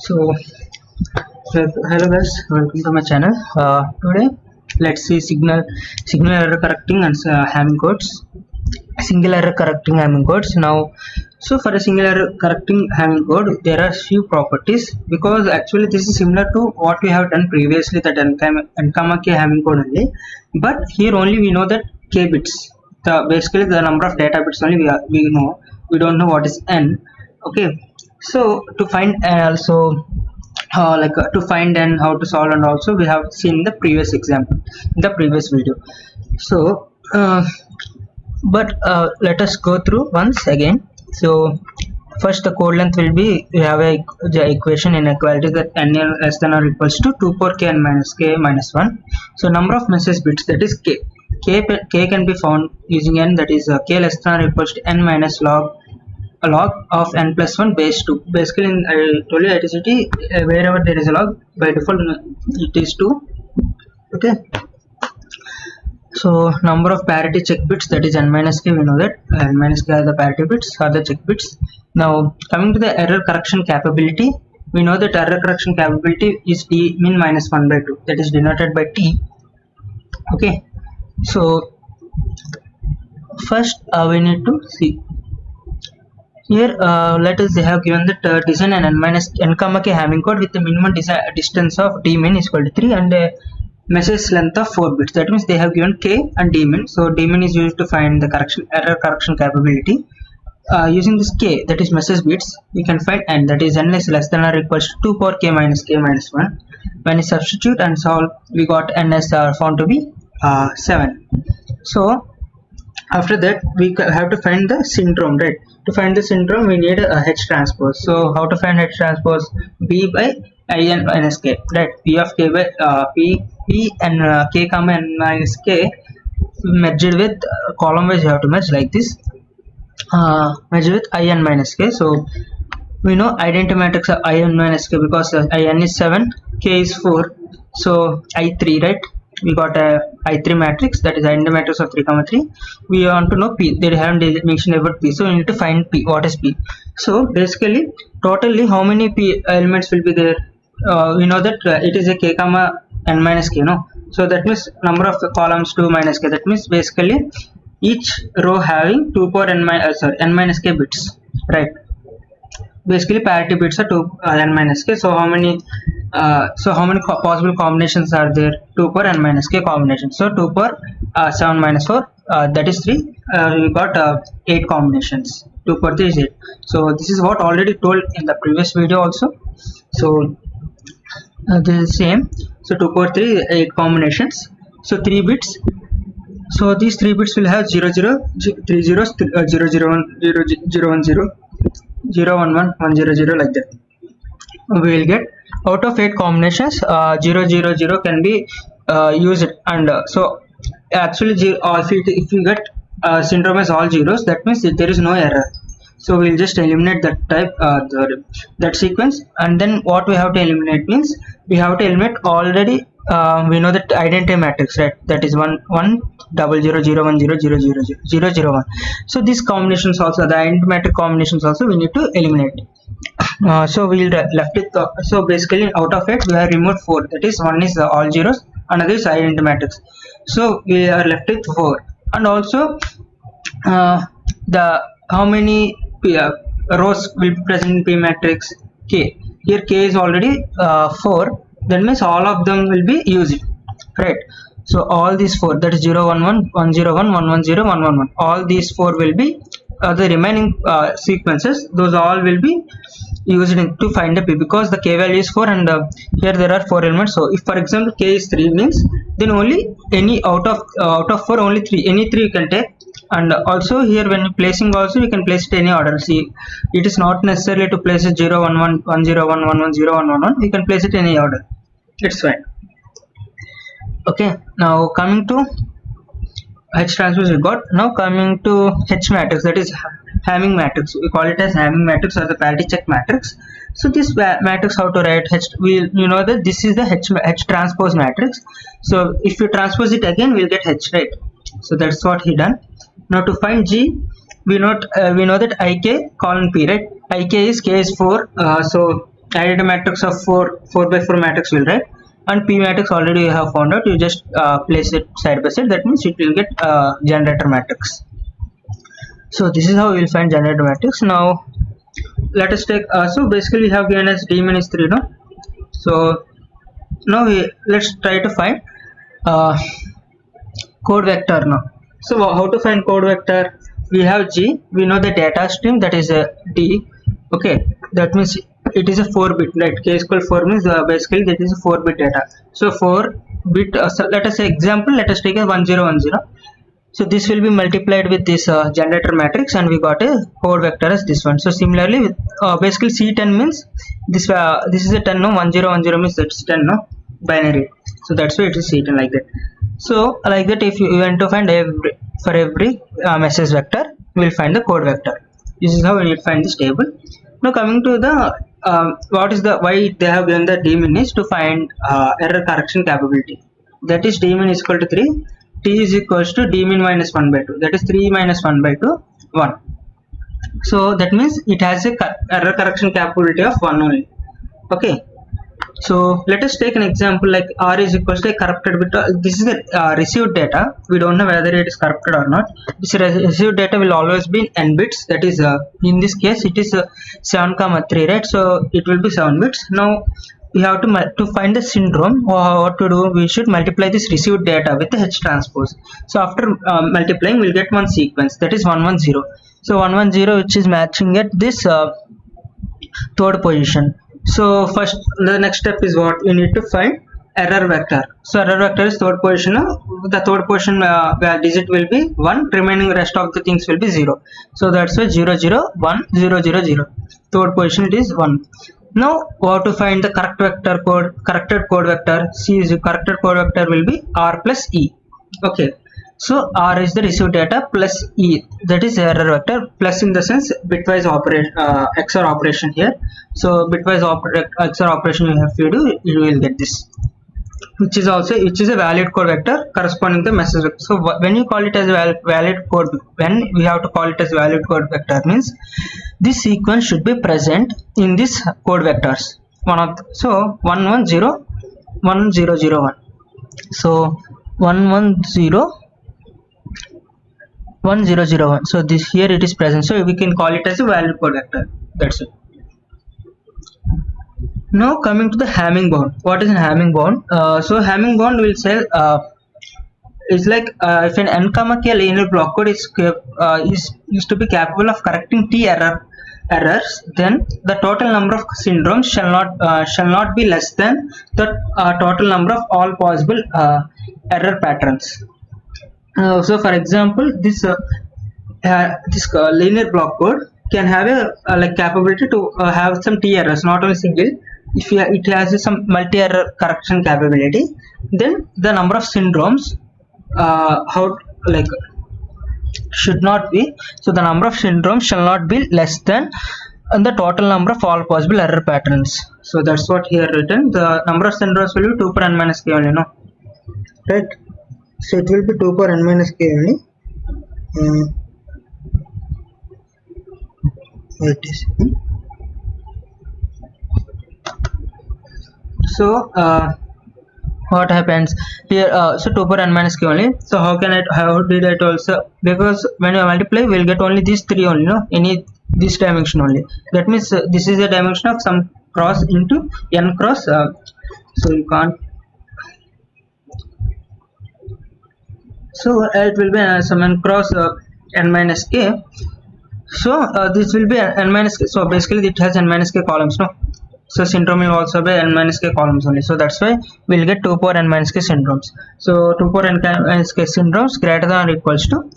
So, hello guys, welcome to my channel. Today, let's see signal error correcting and Hamming codes. Single error correcting Hamming codes. Now, so for a single error correcting Hamming code, there are few properties because actually this is similar to what we have done previously, that n comma k Hamming code only. But here only we know that k bits. Basically the number of data bits only we know. We don't know what is n. Okay, so to find to find and how to solve, and also we have seen the previous example in the previous video. So let us go through once again. So first, the code length will be, we have the equation inequality that n less than or equals to 2 power k minus 1. So number of message bits, that is k can be found using n, that is k less than or equals to n minus log of n plus 1 base 2. Basically, in I told you ITCT, wherever there is a log, by default it is 2. Okay, so number of parity check bits, that is n minus k. We know that n minus k are the parity bits, are the check bits. Now coming to the error correction capability, we know that error correction capability is t min minus 1 by 2, that is denoted by t. Okay, so first we need to see here. Let us, they have given that design an n comma k Hamming code with the minimum distance of d min is equal to 3 and a message length of 4 bits. That means they have given k and d min. So d min is used to find the error correction capability. Using this k, that is message bits, we can find n, that is n is less than or equals to 2 power k minus 1. When we substitute and solve, we got n as found to be 7. So after that we have to find the syndrome, right? To find the syndrome we need a H transpose. So how to find H transpose? B by I n minus k, right? P of k by p and k comma n minus k merged with column wise, you have to merge like this, merge with I n minus k. So we know identity matrix of I n minus k because I n is 7, k is 4, so I 3, right? We got a I3 matrix, that is identity matrix of 3 comma 3. We want to know p, they haven't mentioned about p, so we need to find p. What is p? So basically totally how many p elements will be there? We know that it is a k comma n minus k, no? So that means number of columns 2 minus k, that means basically each row having 2 power n minus k bits, right? Basically parity bits are 2 n minus k. So how many possible combinations are there? 2 power n minus k combinations. So 2 power 7 minus 4, that is 3. We got 8 combinations. 2 power 3 is 8. So this is what already told in the previous video also. So this is same. So 2 power 3 8 combinations. So 3 bits. So these 3 bits will have 0 0 3 zeros, 0 0 1 0 0 1 0 0 1 1 1 0 0, like that. We will get out of 8 combinations 0 0 0 can be used, and so actually if you get syndrome as all zeros, that means there is no error. So we will just eliminate that type that sequence, and then what we have to eliminate means we have to eliminate already we know that identity matrix, right? That is 1 1 0 0 0 1 0 0 0 0 0 1. So these combinations also, the identity matrix combinations also, we need to eliminate. So we will left it. So basically out of it we have removed 4, that is one is all zeros, another is identity matrix. So we are left with 4, and also the how many rows will be present in P matrix? K. Here k is already 4, that means all of them will be used, right? So all these 4, that is 0 1 1 1 0 1 1 1 0 1 1 1, all these 4 will be the remaining sequences, those all will be used to find the p, because the k value is 4 and here there are 4 elements. So if for example k is 3 means, then only any out of 4 only 3, any 3 you can take. And also here when you placing also you can place it any order. See, it is not necessarily to place it 0 1 1 1 0 1 1 1 0 1 1 1, you can place it any order, it's fine. Okay, now coming to H transpose we got. Now coming to H matrix, that is Hamming matrix. We call it as Hamming matrix or the parity check matrix. So this matrix, how to write H? You know that this is the H transpose matrix. So if you transpose it again, we'll get H, right? So that's what he done. Now to find G, we know that ik colon p, right? Ik is k is 4, so identity matrix of 4 by 4 matrix will write, and P matrix already you have found out, you just place it side by side, that means it will get generator matrix. So this is how we will find generator matrix. Now let us take so basically we have given as d minus 3, no? So now let's try to find code vector now. So how to find code vector? We have G, we know the data stream, that is a D. Okay, that means it is a 4-bit, right? K is equal 4 means basically that is a 4-bit data. So 4-bit, so let us say example, let us take a 1010. So this will be multiplied with this generator matrix, and we got a code vector as this one. So similarly with basically C10 means this is a 10, no? 1010 means that's 10, no? Binary. So that's why it is C10 like that. So like that, if you want to find for every message vector, we will find the code vector. This is how we will find this table. Now coming to the why they have given the dmin is to find error correction capability. That is dmin is equal to 3, t is equals to dmin minus 1 by 2. That is 3 minus 1 by 2, 1. So that means it has a error correction capability of 1 only. Okay. So let us take an example like R is equals to a corrupted bit. This is the received data. We don't know whether it is corrupted or not. This received data will always be in n bits. That is in this case it is 7,3, right? So it will be 7 bits. Now we have to find the syndrome. What to do? We should multiply this received data with the H transpose. So after multiplying, we'll get one sequence, that is 110. So 110, which is matching at this third position. So first, the next step is what we need to find error vector. So error vector is third position. The third position digit will be 1, remaining rest of the things will be 0. So that's why 0 0 1 0 0 0. Third position it is 1. Now we have to find the corrected code vector. C is corrected code vector will be R plus E. Okay. So R is the received data plus E, that is error vector, plus in the sense bitwise operation, XOR operation here. So bitwise XOR operation you have to do, you will get this, which is a valid code vector corresponding to the message vector. So when you call it as a valid code, when we have to call it as valid code vector means this sequence should be present in this code vectors. So 110 1001. So 110 1001. So this here it is present, so we can call it as a valid code vector. That's it. Now coming to the Hamming bound. What is a Hamming bound? So Hamming bound will say is like if an n comma k linear block code is to be capable of correcting t errors, then the total number of syndromes shall not be less than the total number of all possible error patterns. So for example, this linear block code can have a like capability to have some t errors, not only single. If it has some multi-error correction capability, then the number of syndromes should not be, so the number of syndromes shall not be less than the total number of all possible error patterns. So that's what here written. The number of syndromes will be 2 per n minus k only, no? Right? So it will be 2 per n minus k only. So what happens here? So 2 per n minus k only. So how did I also, because when you multiply we'll get only these 3 only, no? This dimension only. That means this is a dimension of some cross into n cross. So you can't. So it will be some n cross n minus k. So this will be n minus k. So basically it has n minus k columns, no? So syndrome will also be n minus k columns only. So that's why we'll get 2 power n minus k syndromes. So 2 power n minus k syndromes greater than or equals to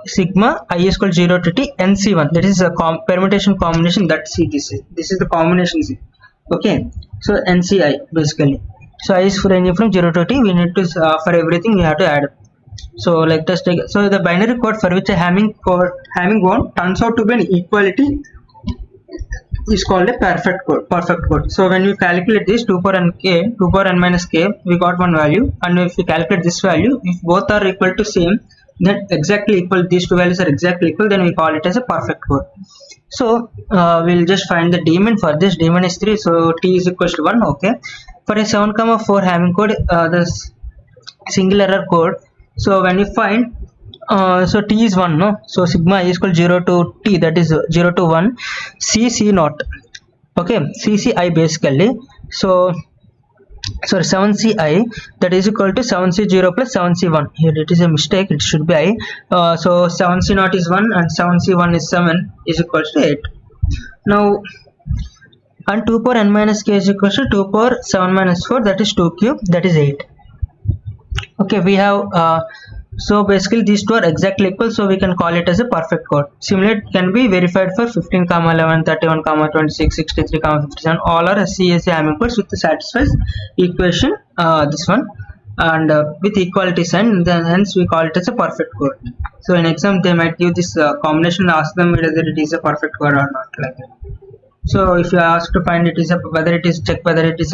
sigma I is equal to 0 to t nc1. That is a permutation combination that C. This is the combination C. Okay. So nci basically. So I is ranging from 0 to t. We need to for everything we have to add. So let us take, so the binary code for which a Hamming bound turns out to be an equality is called a perfect code. So when we calculate this 2 power n minus k, we got one value, and if we calculate this value, if both are equal to same, then exactly equal, these two values are exactly equal, then we call it as a perfect code. So we'll just find the daemon. For this, daemon is 3, so t is equals to 1. Okay, for a 7,4 having code, the single error code, so when you find so t is 1, no, so sigma is equal 0 to t, that is 0 to 1 c naught. Okay, cci basically, so sorry, 7ci, that is equal to 7c0 plus 7c1. Here it is a mistake, it should be I. So 7c naught is 1 and 7c1 is 7, is equals to 8. Now, and 2 power n minus k is equals to 2 power 7 minus 4, that is 2 cube, that is 8. Okay, we have so basically these two are exactly equal, so we can call it as a perfect code. Similarly, it can be verified for 15, 11, 31, 26, 63, 57. All are CSA Hamming codes with the satisfies equation, this one, and with equality sign, then hence we call it as a perfect code. So in exam they might give this combination, ask them whether it is a perfect code or not, like that. So if you ask to find whether it is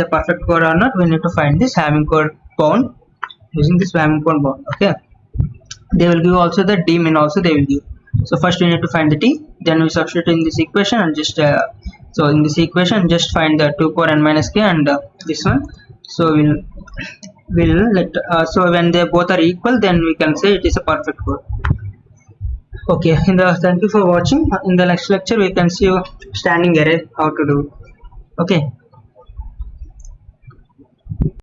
a perfect code or not, we need to find this Hamming code bound using this Hamming code bound. Okay, they will give also the daemon also they will give. So first we need to find the t, then we substitute in this equation and just so in this equation just find the 2 power n minus k and this one. So we'll let so when they both are equal, then we can say it is a perfect code. Okay, thank you for watching. In the next lecture we can see standing array how to do. Okay.